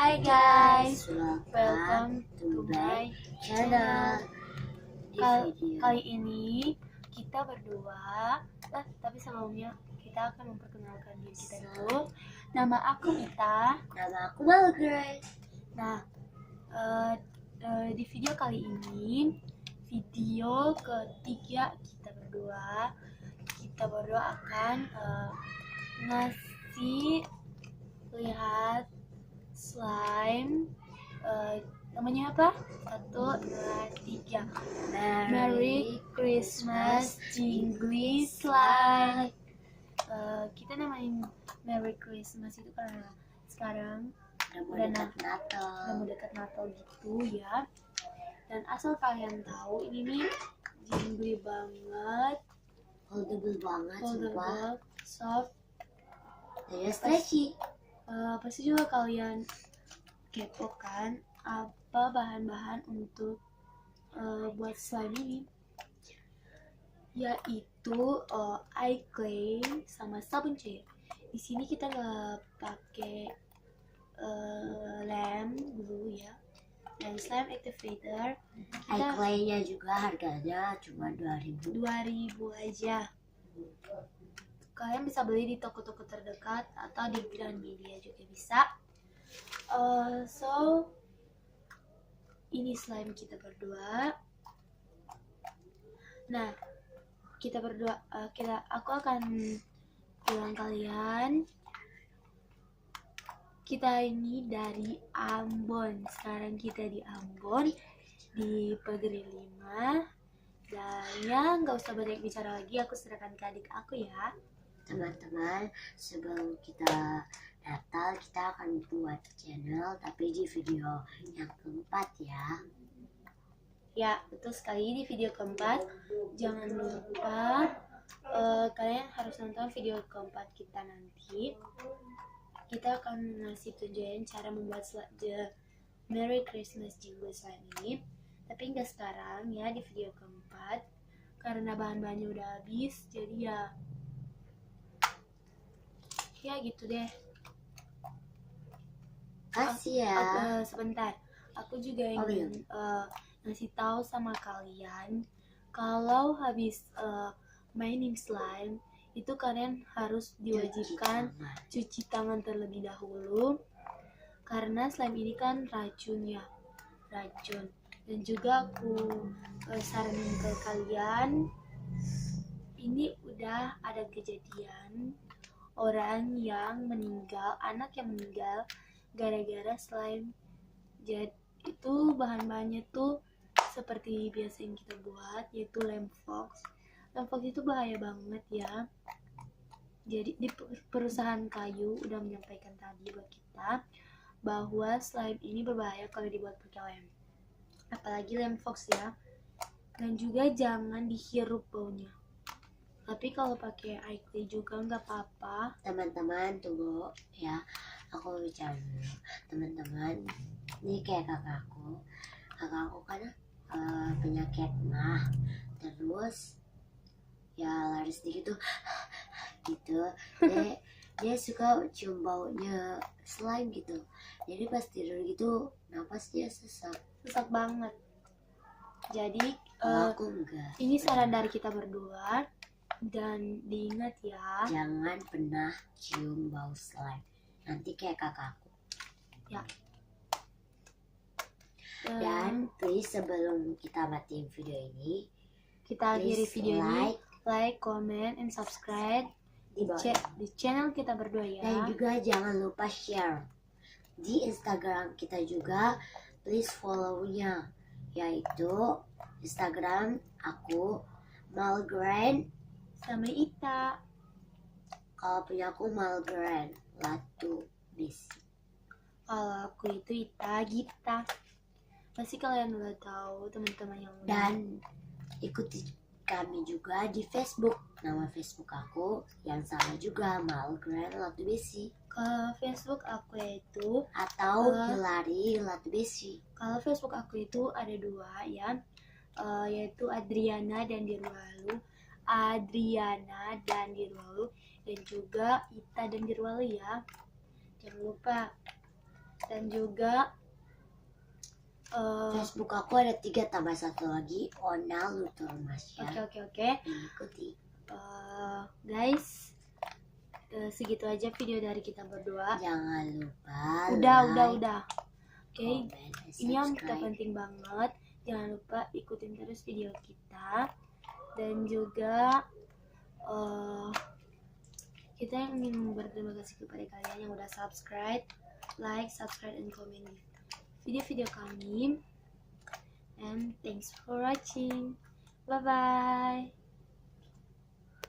Hai guys, welcome welcome to to my my channel. channel. Di video Kali ini kita berdua, tapi sebelumnya kita akan memperkenalkan diri kita dulu. Nama aku Ita. nama aku Margaret. Nah, di video kali ini, video ketiga kita berdua akan ngasih lihat slime. Namanya apa? 1, 2, 3. Merry Christmas Jingly Slime. Kita namain Merry Christmas itu karena sekarang Udah mau dekat Natal. gitu ya. Dan asal kalian tahu, ini nih jingly banget, Foldable banget, sumpah. soft. Dan stretchy. Pasti juga kalian kepo kan apa bahan-bahan untuk buat slime ini, yaitu eye clay sama sabun cair. Di sini kita nggak pakai lem dulu ya, dan slime activator Eye clay-nya juga harganya cuma 2.000 aja. Kalian bisa beli di toko-toko terdekat atau di Gramedia juga bisa. So ini slime kita berdua. Nah, kita berdua, aku akan bilang kalian, kita ini dari Ambon. Sekarang kita di Ambon, di Pageri 5. Dan ya, nggak usah banyak bicara lagi, aku serahkan ke adik aku ya. Teman-teman, sebelum kita Natal, kita akan buat channel, tapi di video yang keempat ya. Ya, betul sekali, di video keempat. Jangan lupa kalian harus nonton video keempat kita nanti. Kita akan ngasih tunjukan cara membuat Merry Christmas Jingle Slime ini. Tapi nggak sekarang ya, di video keempat. Karena bahan-bahannya udah habis, jadi ya gitu deh. Kasih ya. Sebentar, aku juga ingin ngasih tahu sama kalian, kalau habis mainin slime itu kalian harus diwajibkan cuci tangan terlebih dahulu, karena slime ini kan racun. Dan juga aku saranin ke kalian, ini udah ada kejadian anak yang meninggal gara-gara slime. Jadi itu bahan-bahannya tuh seperti biasa yang kita buat, yaitu lem fox. Lem fox itu bahaya banget ya. Jadi di perusahaan kayu udah menyampaikan tadi buat kita bahwa slime ini berbahaya kalau dibuat pakai lem, apalagi lem fox ya. Dan juga jangan dihirup baunya. Tapi kalau pakai eye clay juga nggak apa-apa. Teman-teman, tunggu ya, aku bicara dulu. Teman-teman, ini kayak kakakku kan penyakit mah, terus ya lari sedikit tuh gitu. Dia suka cium baunya slime gitu, jadi pas tidur gitu napasnya sesak banget. Jadi aku enggak. ini saran dari kita berdua, dan diingat ya, jangan pernah cium bau slime, nanti kayak kakakku ya. Dan please, sebelum kita matiin video ini, kita akhiri please video ini, like, comment, and subscribe di channel kita berdua ya. Dan juga jangan lupa share di Instagram kita juga, please follow-nya, yaitu Instagram aku Margaret sama Ita. Kalau punya aku Margaret Latu Bisi. Kalau aku itu Ita Gita. Pasti kalian udah tahu, teman-teman yang Dan ikuti kami juga di Facebook. Nama Facebook aku yang sama juga, Margaret Latu Bisi. Kalau Facebook aku itu atau Hilary Latu Bisi. Kalau Facebook aku itu ada 2 ya, yaitu Adriana dan Dirwalu, dan juga Ita dan Dirwalu ya. Jangan lupa. Dan juga Facebook aku ada 3 tambah 1 lagi, Ona Lutur Masya. Oke. Ikuti. Guys, segitu aja video dari kita berdua. Jangan lupa Udah. Oke, comment, and ini yang kita subscribe. penting banget. Jangan lupa ikutin terus video kita. Dan juga kita yang ingin berterima kasih kepada kalian yang udah subscribe, like, and comment video-video kami. And thanks for watching. Bye bye.